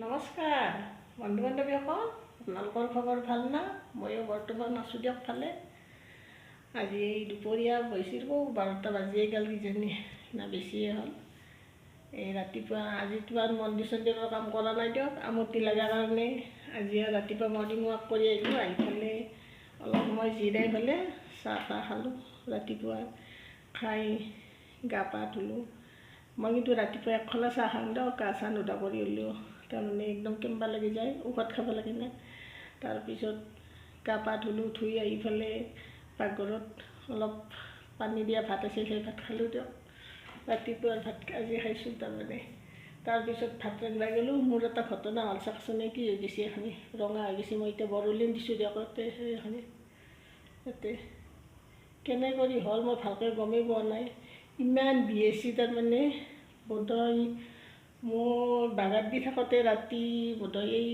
নমস্কাৰ বন্ধু বান্ধৱীসকল, আপোনালোকৰ খবৰ ভাল না? ময়ো বৰ্তমান আছোঁ দিয়ক ভালে। আজি দুপৰীয়া হৈছিল 12টা বাজিয়ে গ'ল কিজানি না বেছিয়ে হ'ল। এই ৰাতিপুৱা আজিতো আৰু মন্দিৰ চন্দিৰৰ কাম কৰা নাই দিয়ক, আমতি লগাৰ কাৰণে। আজি আৰু ৰাতিপুৱা মৰ্ণিং ৱাক কৰি আহিলোঁ, আহি পেলাই অলপ সময় জিৰাই পেলাই চাহ তাহ খালোঁ। ৰাতিপুৱা খাই গা পা ধুলোঁ। মই কিন্তু ৰাতিপুৱা একখলা চাহ খাওঁ দিয়ক, গা চা নোধা কৰি হ'লেও তাৰমানে একদম কেম্বা লাগি যায়, ঔষধ খাব লাগে না। তাৰপিছত গা পা ধুলোঁ, ধুই আহি পেলাই পাকঘৰত অলপ পানী দিয়া ভাত আছিল, সেই ভাত খালোঁ দিয়ক। ৰাতিপুৱাৰ ভাত আজি খাইছোঁ তাৰমানে। তাৰপিছত ভাত ৰান্ধিব গ'লোঁ। মোৰ এটা ঘটনা হ'ল চাওকচোন, কি হৈ গৈছে এখনি ৰঙা হৈ গৈছে। মই এতিয়া বৰলিন দিছোঁ দিয়ক সেইখনি ইয়াতে কেনে কৰি হ'ল মই ভালকৈ গমেই পোৱা নাই। ইমান বিহেছি তাৰমানে বোধহয় মোৰ বাগাত দি থাকোঁতে ৰাতি বোধহয় এই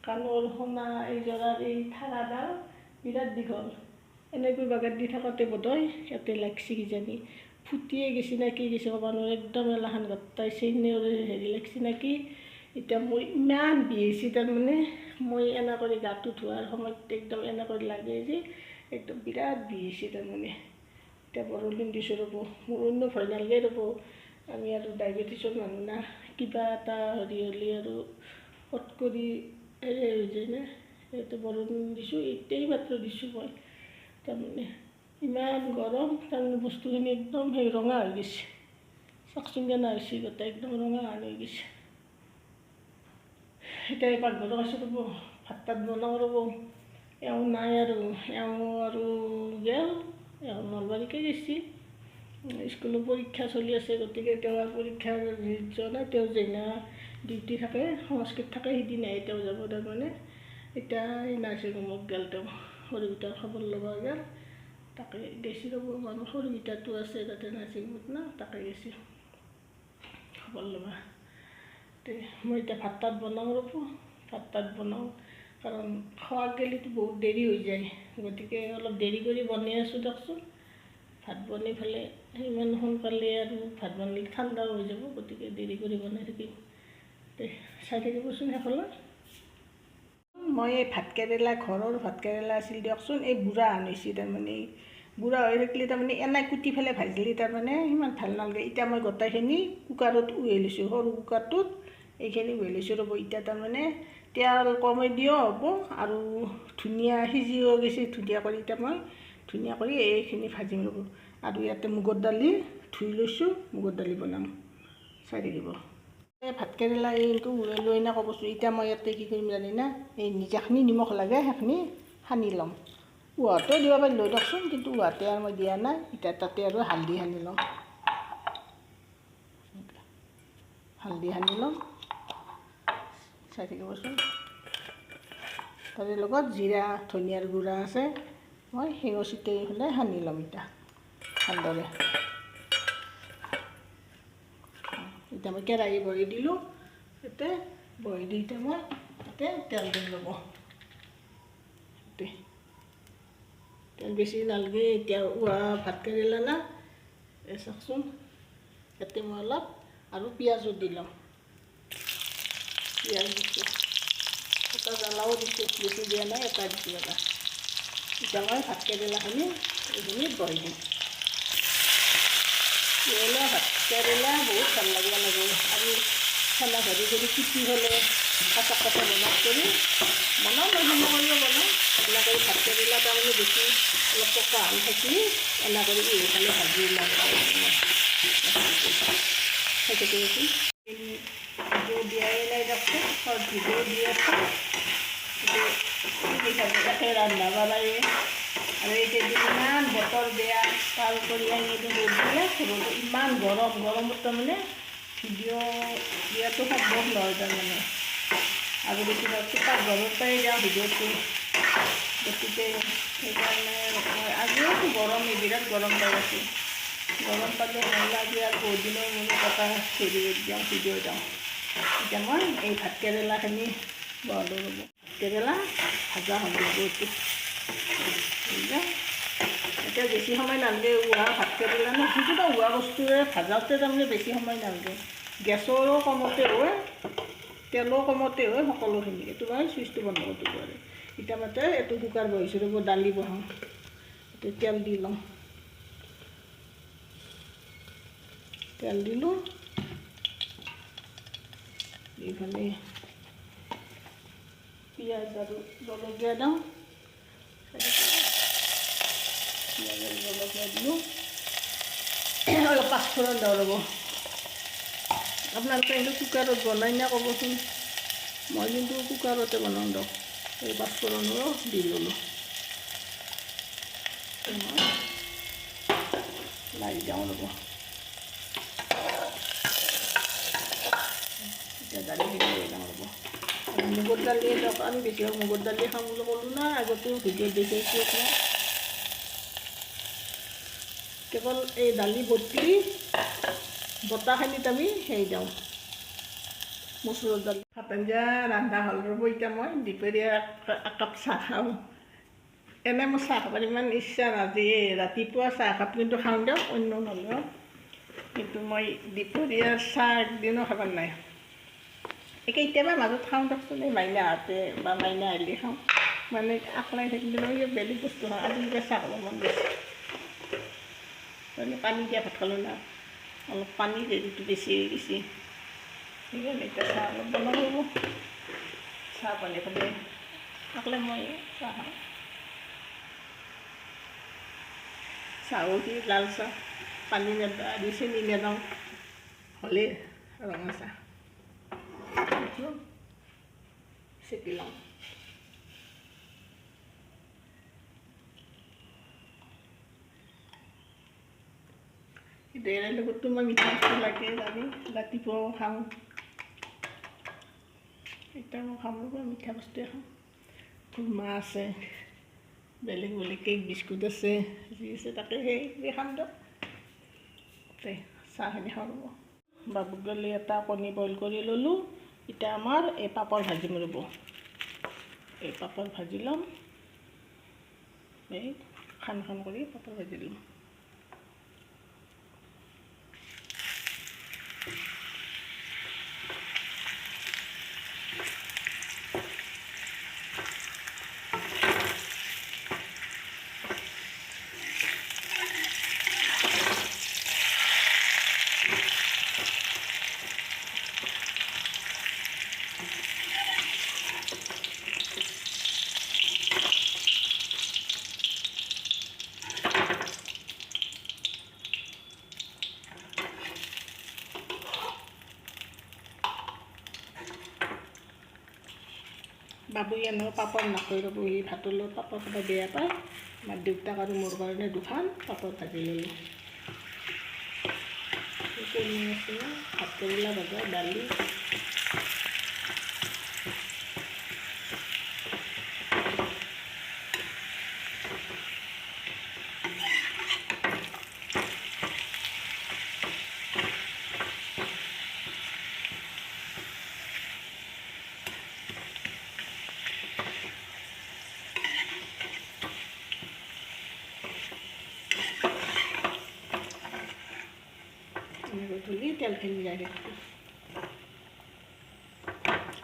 কাণৰ সোণা এইযোৰাৰ এই ঠাৰাডাল বিৰাট দীঘল, এনেকৈ বাগাত দি থাকোঁতে বোধহয় ইয়াতে লাগছি কিজানি, ফুটিয়ে গেছি না কি গেছি ক'ব নোৱাৰোঁ। একদম এলাখান গোটাই চেইনেৰ হেৰি লাগছি নেকি। এতিয়া মোৰ ইমান বিহেছি তাৰমানে, মই এনে কৰি গাটো ধোৱাৰ সময়ত একদম এনে কৰি লাগে যে একদম বিৰাট বিহেছি তাৰমানে। এতিয়া বৰলিন দিছোঁ ৰ'ব, মোৰ অন্য ভয় নালাগে ৰ'ব। আমি আৰু ডায়েবেটিছৰ মানুহ না, কিবা এটা হেৰি হ'লে আৰু ফট কৰি হৈ যায় না। সেইটো বৰলিন দিছোঁ, এতিয়াই মাত্ৰ দিছোঁ মই। তাৰমানে ইমান গৰম, তাৰমানে বস্তুখিনি একদম সেই ৰঙা হৈ গৈছে। চাওকচোন কেনে হৈছে, গোটেই একদম ৰঙা হৈ গৈছে। এতিয়া এই পাকঘৰত আছোঁ ৰ'ব, ভাত তাত বনাওঁ ৰ'ব। এওঁ নাই আৰু, এওঁ আৰু গেল, এওঁ নলবাৰীকে গৈছে। স্কুলৰ পৰীক্ষা চলি আছে, গতিকে তেওঁ পৰীক্ষা যোৱা নাই। তেওঁ যেনা ডিউটি থাকে, সংস্কৃত থাকে, সিদিনাহে তেওঁ যাব তাৰমানে। এতিয়া এই নাৰ্ছিং হোমত গ'ল, তেওঁ সৰুগীটাৰ খবৰ ল'ব গ'ল, তাকে গেছি ৰ'ব। মানুহ সৰুগীটাটো আছে তাতে নাৰ্ছিং হোমত না, তাকে গেছি খবৰ ল'ব। মই এতিয়া ভাত তাত বনাওঁ ৰ'ব, ভাত তাত বনাওঁ, কাৰণ খোৱা গেলিতো বহুত দেৰি হৈ যায়, গতিকে অলপ দেৰি কৰি বনাই আছোঁ দিয়কচোন। ভাত বনাই পেলাই ইমান সোনকালে আৰু ভাত বনালে ঠাণ্ডাও হৈ যাব, গতিকে দেৰি কৰি বনাই থাকিম। চাই থাকিবচোন সেইফালে। মই এই ভাতকেৰেলা, ঘৰৰ ভাতকেৰেলা আছিল দিয়কচোন, এই বুঢ়া আনিছোঁ তাৰমানে। এই বুঢ়া হৈ থাকিলে তাৰমানে এনে কুটি পেলাই ভাজিলে তাৰমানে ইমান ভাল নালাগে। এতিয়া মই গোটেইখিনি কুকাৰত উহাই লৈছোঁ, সৰু কুকাৰটোত এইখিনি উহাই লৈছোঁ ৰ'ব। এতিয়া তাৰমানে তেল কমাই দিও হ'ব, আৰু ধুনীয়া সিজিও গৈছে ধুনীয়া কৰি। এতিয়া মই ধুনীয়া কৰি এইখিনি ভাজিম ৰ'ব। আৰু ইয়াতে মুগৰ দালি ধুই লৈছোঁ, মুগৰ দালি বনাম, চাই থাকিব। এই ভাতকেৰেলা এইটো উহাই লৈ না ক'বচোন। এতিয়া মই ইয়াতে কি কৰিম জানি না, এই যিখিনি নিমখ লাগে সেইখিনি সানি ল'ম। উহাতেও দিব পাৰি লৈ দিয়কচোন, কিন্তু উহাতে আৰু মই দিয়া নাই। এতিয়া তাতে আৰু হালধি সানি ল'ম, হালধি সানি ল'ম, চাই থাকিবচোন। তাৰে লগত জিৰা ধনিয়াৰ গুড়া আছে, মই সেইও চিটাই পেলাই সানি ল'ম এতিয়া ভালদৰে। এতিয়া মই কেৰাহী বহাই দিলোঁ, তাতে বহাই দি এতিয়া মই তাতে তেল দিম ল'ব। তেল বেছি নালাগে, এতিয়া ভাতকেৰেলা না, এই চাওকচোন। ইয়াতে মই অলপ আৰু পিঁয়াজো দি ল'ম, পিঁয়াজ দিছোঁ, এটা জ্বালাও দিছোঁ, বেছি দিয়া নাই, এটা দিছোঁ এটা। এতিয়া মই ভাতকেৰেলাখিনি এইখিনি বহাই দিম। ভাতকেৰেলা বহুত ভাল লাগিব আৰু ঠাণ্ডা ভাজি কৰি কুটি হ'লে কাঁচা কাঁচা বনাই কৰি বনাওঁ, মই সেনে কৰিও বনাওঁ। এনে কৰি ভাতকেৰেলা তাৰমানে বেছি অলপ পকা হৈ থাকিলে এনে কৰি এইফালে ভাজি লওঁ। সেইটো কৰিছোঁ, ভিডিঅ' দিয়াই নাই দিয়কচোন, শৰ্ট ভিডিঅ' দি আছোঁ। তাতে ৰান্ধা বাঢ়াই আৰু এইকেইদিন ইমান বতৰ বেয়া, তাৰ উপৰি এইকেইদিন ৰ'দ দিয়ে, ৰ'দ ইমান গৰম, গৰমত তাৰমানে ভিডিঅ' দিয়াটো সম্ভৱ নহয় তাৰমানে। আৰু বেছিভাগ পাকঘৰৰ পৰাই যাওঁ ভিডিঅ'টো, গতিকে সেইকাৰণে মই আজিও গৰম, বিৰাট গৰম পাই আছোঁ। গৰম পালে নহ'লে আজি আৰু বহুত দিনৰ মূৰত এটা হেৰি যাওঁ ভিডিঅ' যাওঁ। এতিয়া মই এই ভাতকেৰেলাখিনি বহালোঁ ৰ'ব। ভাতকেৰেলা ভাজা হ'ব এইটো, এতিয়া বেছি সময় নালাগে। ভাতকেৰেলা ন, যিকোনো হোৱা বস্তুৰে ভাজাওঁতে তাৰমানে বেছি সময় নালাগে, গেছৰো কমতে হয়। তেলো কমতে হয় সকলোখিনি। এইটো মই চুইচটো বন্ধ কৰি দিব পাৰে। এতিয়া মতে এইটো কুকাৰ বহিছোঁ ৰ'ব, দালি বহাওঁ। এইটো তেল দি লওঁ, তেল দিলোঁ, এইফালে পিঁয়াজ আৰু জলকীয়া দিওঁ, পিঁয়াজ আৰু জলকীয়া দিলোঁ, অলপ পাঁচফোৰণ দিওঁ ৰ'ব। আপোনালোকে এইটো কুকাৰত বনাই না ক'বচোন, মই কিন্তু কুকাৰতে বনাওঁ দিয়ক। এই পাঁচফোৰণো দি ল'লোঁ, লাৰি দিওঁ ৰ'ব। এতিয়া দালিখিনি লৈ যাওঁ ৰ'ব। মুগৰ দালি দিয়ক, আমি বেছিভাগ মুগৰ দালি খাওঁ বুলি ক'লোঁ না, আগতো ভিডিঅ'ত দেখাইছোঁ আপোনাক। কেৱল এই দালি বটি বতাখিনিত আমি হেৰি দিওঁ, মচুৰৰ দালি। ভাত আঞ্জা ৰন্ধা হ'ল ৰ'ব। এতিয়া মই দুপৰীয়া একাপ চাহ খাওঁ। এনে মোৰ চাহ খাবৰ ইমান ইচ্ছা নাযায়, ৰাতিপুৱা চাহ একাপ কিন্তু খাওঁ দিয়ক, অন্য নহ'লেও। কিন্তু মই দুপৰীয়া চাহ একদিনো খাবৰ নাই। কেতিয়াবা মাজত খাওঁ দিয়কচোন, এই মাইনাহঁতে বা মাইনা আহিলে খাওঁ, মানে আকলাই থাকিলে মই বেলেগ বস্তু খাওঁ। আজি কিবা চাহ খাব মন গৈছে, মানে পানী দিয়া ভাত খালোঁ না, অলপ পানী হেৰিটো বেছি হৈ গৈছে, সেইকাৰণে এতিয়া চাহ অলপ বনাব লাগিব। চাহ পানী খালে আকলাই মই চাহ খাওঁ। চাহো কি লাল চাহ, পানী নেদাওঁ, চেনি নেদাওঁ, হ'লে ৰঙা চাহ চেপি লওঁ। কিন্তু ইয়াৰ লগততো মই মিঠা বস্তু লাগে, আমি ৰাতিপুৱাও খাওঁ, এতিয়াও খাওঁ ৰ'ব, মিঠা বস্তুৱে খাওঁ। খুৰমা আছে, বেলেগ বেলেগ কেক বিস্কুট আছে, যি আছে তাকে সেই খাম দিয়ক। চাহখিনি খাওঁ ৰ'ব। বাবুক গ'লে এটা কণী বইল কৰি ল'লোঁ। এতিয়া আমাৰ এই পাপৰ ভাজিম ৰ'ব, এই পাপৰ ভাজি ল'ম, এই খান কৰি পাপৰ ভাজি ল'ম। বাবুই এনেও পাপৰ নাখায় ৰ'ব, সি ভাতৰ লগত পাপৰ খাব বেয়া পায়। আমাৰ দেউতাক আৰু মোৰ কাৰণে দুখন পাপৰ ভাজি ল'লোঁ। কণী আছে, ভাত কেৰেলা ভাজা, দালি, এনেকৈ ধুলি তেলখিনি যাই থাকিব।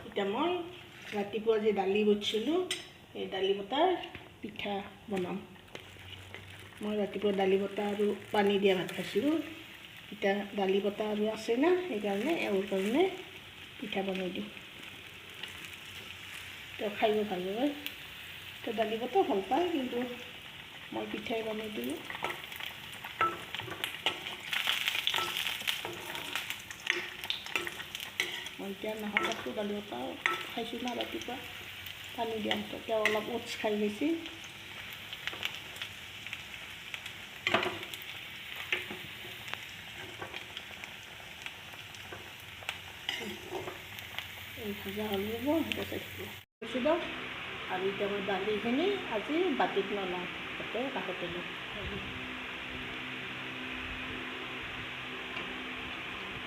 এতিয়া মই ৰাতিপুৱা যে দালি বতিছিলোঁ, এই দালি বটাৰ পিঠা বনাম। মই ৰাতিপুৱা দালি বটা আৰু পানী দিয়া ভাত খাইছিলোঁ, এতিয়া দালি বটা আৰু আছে না, সেইকাৰণে এওঁৰ কাৰণে পিঠা বনাই দিওঁ। তেওঁ খাইও ভাল পায়, তেওঁ দালি বটা ভাল পায়, কিন্তু মই পিঠাই বনাই দিলোঁ। মই এতিয়া নাখাওঁ, দালি বটা খাইছোঁ না ৰাতিপুৱা, পানী দিয়া ভাত। তেওঁ অলপ ওটছ খাই গৈছে। এই ভাজা হ'ল ৰ'ব, সেইটো চাইছিলোঁ কৈছোঁ দিয়ক। আৰু এতিয়া মই দালিখিনি আজি বাতিত নলওঁ, তাতে কাষতে লওঁ।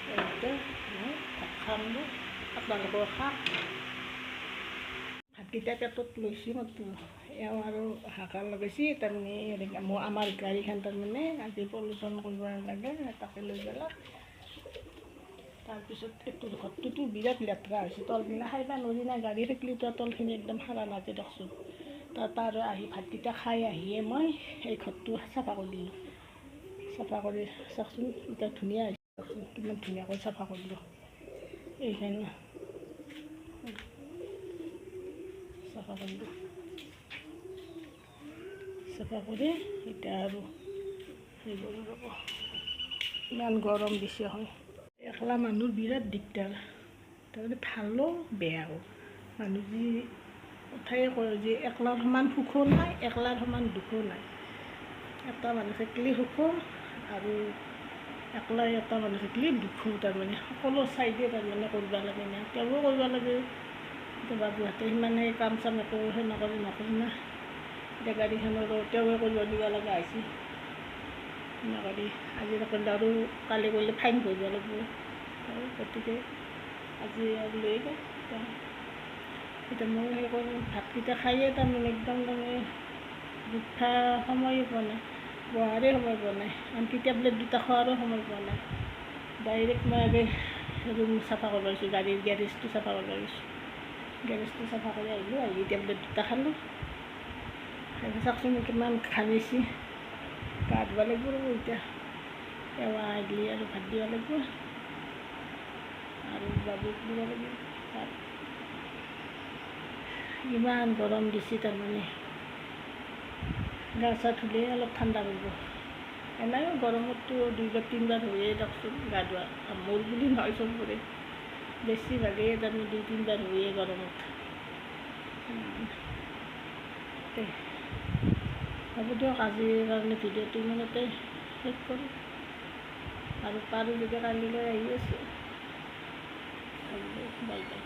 মই ভাত খাম, আপোনালোকেও খাওক। ভাতকেইটা পেটত লৈছোঁ মাত্ৰ, এওঁ আৰু হাকাৰ লগাইছে, তাৰমানে আমাৰ গাড়ীখন তাৰমানে আজি পলিউশ্যন কৰিব নালাগে, তাকে লৈ পেলাই তাৰপিছত এইটো ঘৰটোতো বিৰাট লেতেৰা হৈছে, তলপিনে খাইবা নোৱাৰি না, গাড়ী থাকিলেতো তলখিনি একদম সাৰা নাযায় দিয়কচোন। তাৰ আহি ভাতকেইটা খাই আহিয়ে মই এই ঘৰটো চাফা কৰি দিলোঁ। চাফা কৰি চাওকচোন, এতিয়া ধুনীয়া হৈছে দিয়কচোন, কিমান ধুনীয়াকৈ চাফা কৰিলোঁ। এইখিনি চাফা কৰিলোঁ, চাফা কৰি এতিয়া আৰু হেৰি কৰি ৰ'ব, ইমান গৰম দিছে হয়। একলা মানুহৰ বিৰাট দিগদাৰ, তাৰমানে ভালো বেয়াও। মানুহ যি কথাই কয় যে একলাৰ সমান সুখো নাই, একলাৰ সমান দুখো নাই। এটা মানুহ থাকিলে সুখো আৰু একলাই এটা মানুহ থাকিলে দুখো, তাৰমানে সকলো চাইডে তাৰমানে কৰিব লাগে না, তেওঁও কৰিব লাগে। এতিয়া বাবুহঁতে সিমানে কাম চাম একো সেই নকৰে না, এতিয়া গাড়ীখনৰো তেওঁৱে কৰিব দিব লগা হৈছে। নকৰি আজি নকৰিলে আৰু কালি কৰিলে ফাইন ভৰিব লাগিব, গতিকে আজি আৰু লৈ গ'ল। এতিয়া মই সেই কৰোঁ, ভাতকেইটা খায়ে তাৰমানে একদম তাৰমানে উঠা সময়ে পোৱা নাই, বহাৰে সময় পোৱা নাই, আনকি টেবলেট দুটা খোৱাৰো সময় পোৱা নাই। ডাইৰেক্ট মই আগে ৰুম চাফা কৰিব গৈছোঁ, গাড়ীৰ গেৰেজটো চাফা কৰিব গৈছোঁ। গেৰেজটো চাফা কৰি আহিলোঁ, আহি টেবলেট দুটা খালোঁ। খাই চাওকচোন কিমান ঘামিছি, গা ধুব লাগিব ৰ'ব এতিয়া। এৱা আহিলে আৰু ভাত দিব লাগিব আৰু বাবুক দিব লাগিব ভাত। ইমান গৰম দিছে, তাৰমানে গা চা ধুলে অলপ ঠাণ্ডা পৰিব। এনেও গৰমততো 2-3 বাৰ হৈয়ে দিয়কচোন গা ধোৱা, মোৰ বুলি নহয় চবৰে, বেছিভাগেই তাৰমানে 2-3 বাৰ হৈয়ে গৰমত। হ'ব দিয়ক, আজিৰ কাৰণে ভিডিঅ'টো ইমানতে শেষ কৰোঁ, আৰু পাৰোঁ যদি কালিলৈ আহি আছোঁ। Bye bye.